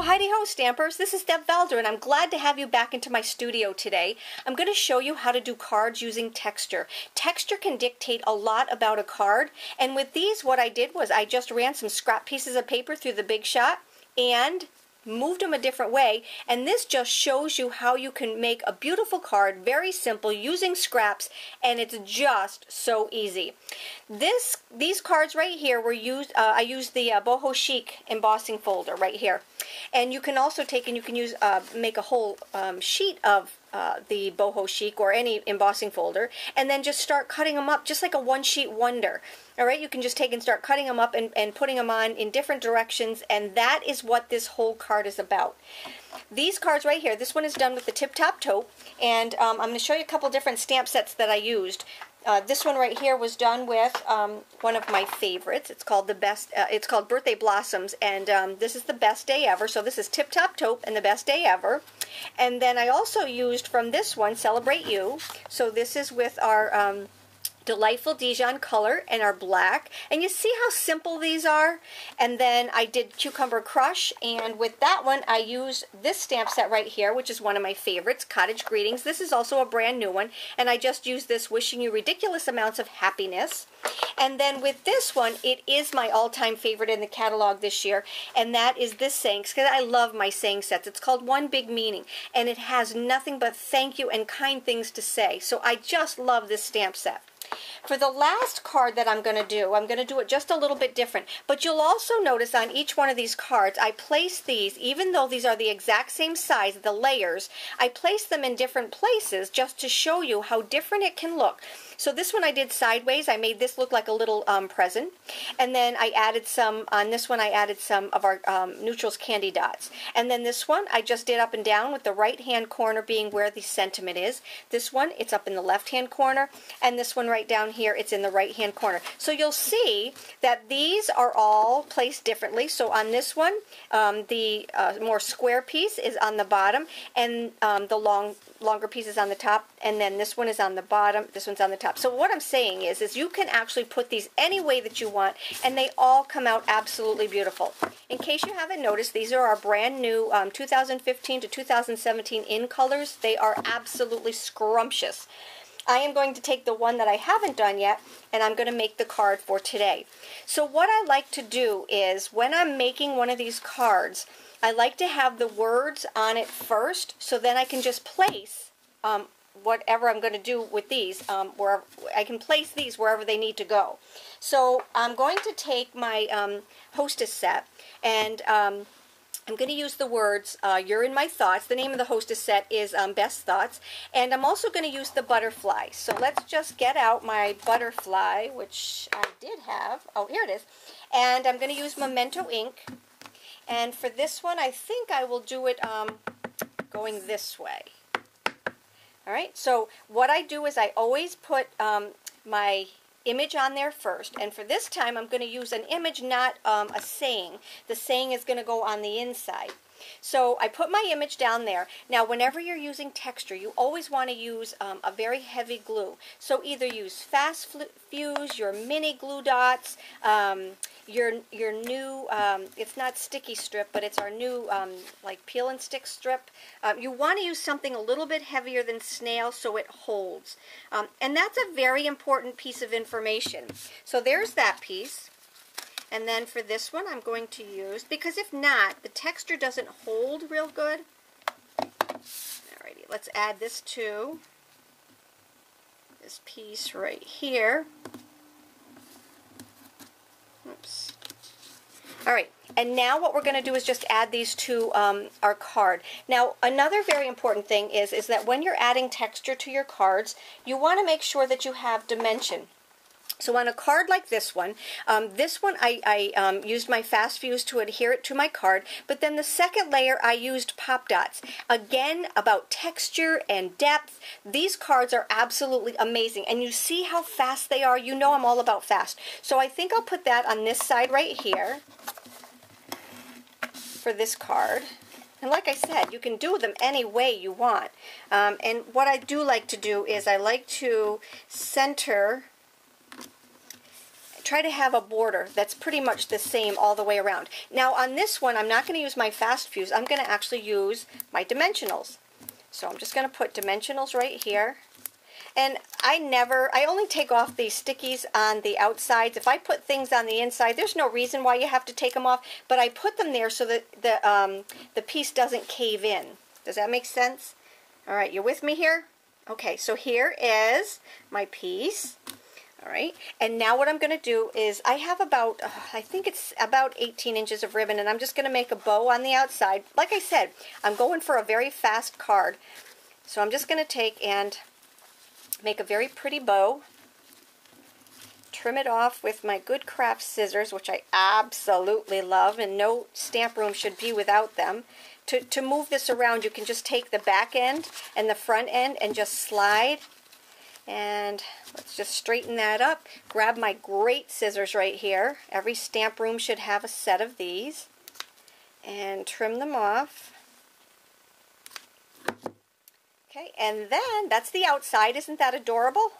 Heidi Ho Stampers, this is Deb Valder and I'm glad to have you back into my studio today. I'm going to show you how to do cards using texture. Texture can dictate a lot about a card, and with these what I did was I just ran some scrap pieces of paper through the Big Shot and moved them a different way, and this just shows you how you can make a beautiful card, very simple, using scraps, and it's just so easy. These cards right here were used, I used the boho chic embossing folder right here, and you can also take and you can use make a whole sheet of the boho chic or any embossing folder, and then just start cutting them up just like a one sheet wonder. Alright, you can just take and start cutting them up and putting them on in different directions, and that is what this whole card is about. These cards right here, this one is done with the Tip Top Taupe, and I'm going to show you a couple different stamp sets that I used. This one right here was done with one of my favorites. It's called it's called Birthday Blossoms, and this is the Best Day Ever. So this is Tip Top Taupe and the Best Day Ever. And then I also used from this one Celebrate You. So this is with our Delightful Dijon color and our black, and you see how simple these are. And then I did Cucumber Crush, and with that one I used this stamp set right here, which is one of my favorites, Cottage Greetings. This is also a brand new one, and I just used this Wishing You Ridiculous Amounts of Happiness. And then with this one, it is my all-time favorite in the catalog this year, and that is this saying, because I love my saying sets. It's called One Big Meaning, and it has nothing but thank you and kind things to say. So I just love this stamp set. For the last card that I'm going to do it just a little bit different. But you'll also notice on each one of these cards, I place these, even though these are the exact same size, the layers, I place them in different places just to show you how different it can look. So this one I did sideways. I made this look like a little present. And then I added some, on this one I added some of our Neutrals Candy Dots. And then this one I just did up and down, with the right hand corner being where the sentiment is. This one, it's up in the left hand corner. And this one right down here, it's in the right hand corner. So you'll see that these are all placed differently. So on this one, the more square piece is on the bottom, and the longer piece is on the top, and then this one is on the bottom, this one's on the top. So what I'm saying is you can actually put these any way that you want, and they all come out absolutely beautiful. In case you haven't noticed, these are our brand new 2015 to 2017 in colors. They are absolutely scrumptious. I am going to take the one that I haven't done yet, and I'm going to make the card for today. So what I like to do is, when I'm making one of these cards, I like to have the words on it first, so then I can just place whatever I'm going to do with these, wherever I can place these wherever they need to go. So I'm going to take my Hostess set, and I'm going to use the words, You're in My Thoughts. The name of the Hostess set is Best Thoughts. And I'm also going to use the butterfly. So let's just get out my butterfly, which I did have. Oh, here it is. And I'm going to use Memento ink. And for this one, I think I will do it going this way. Alright, so what I do is I always put my image on there first, and for this time I'm going to use an image, not a saying. The saying is going to go on the inside. So I put my image down there. Now whenever you're using texture, you always want to use a very heavy glue. So either use Fast Fuse, your mini glue dots, your new, it's not sticky strip, but it's our new like peel and stick strip. You want to use something a little bit heavier than snail so it holds. And that's a very important piece of information. So there's that piece. And then for this one, I'm going to use, because if not, the texture doesn't hold real good. Alrighty, let's add this to this piece right here. Oops. Alright, and now what we're going to do is just add these to our card. Now, another very important thing is that when you're adding texture to your cards, you want to make sure that you have dimension. So on a card like this one I used my Fast Fuse to adhere it to my card, but then the second layer I used pop dots. Again, about texture and depth, these cards are absolutely amazing, and you see how fast they are. You know I'm all about fast. So I think I'll put that on this side right here for this card. And like I said, you can do them any way you want. And what I do like to do is I like to center try to have a border that's pretty much the same all the way around. Now on this one, I'm not going to use my fast fuse. I'm going to actually use my dimensionals. So I'm just going to put dimensionals right here. And I only take off these stickies on the outsides. If I put things on the inside, there's no reason why you have to take them off, but I put them there so that the piece doesn't cave in. Does that make sense? All right, you're with me here? Okay, so here is my piece. All right, and now what I'm going to do is I have about, I think it's about 18 inches of ribbon, and I'm just going to make a bow on the outside. Like I said, I'm going for a very fast card. So I'm just going to take and make a very pretty bow, trim it off with my Good Craft scissors, which I absolutely love, and no stamp room should be without them. To move this around, you can just take the back end and the front end and just slide. And let's just straighten that up. Grab my great scissors right here. Every stamp room should have a set of these. And trim them off. Okay, and then that's the outside. Isn't that adorable?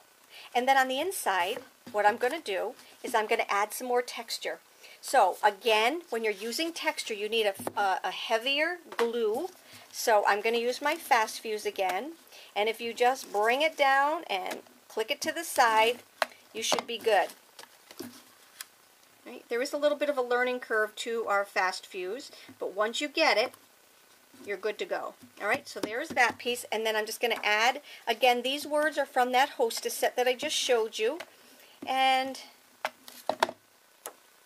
And then on the inside, what I'm going to do is I'm going to add some more texture. So again, when you're using texture, you need a heavier glue. So I'm going to use my fast fuse again. And if you just bring it down and click it to the side, you should be good. Right? There is a little bit of a learning curve to our fast fuse, but once you get it, you're good to go. All right, so there's that piece, and then I'm just going to add, again, these words are from that Hostess set that I just showed you, and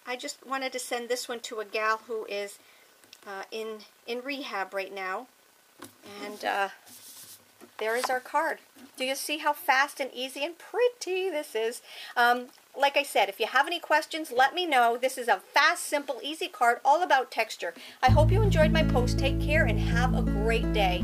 I just wanted to send this one to a gal who is in rehab right now, and there is our card. Do you see how fast and easy and pretty this is? Like I said, if you have any questions, let me know. This is a fast, simple, easy card all about texture. I hope you enjoyed my post. Take care and have a great day.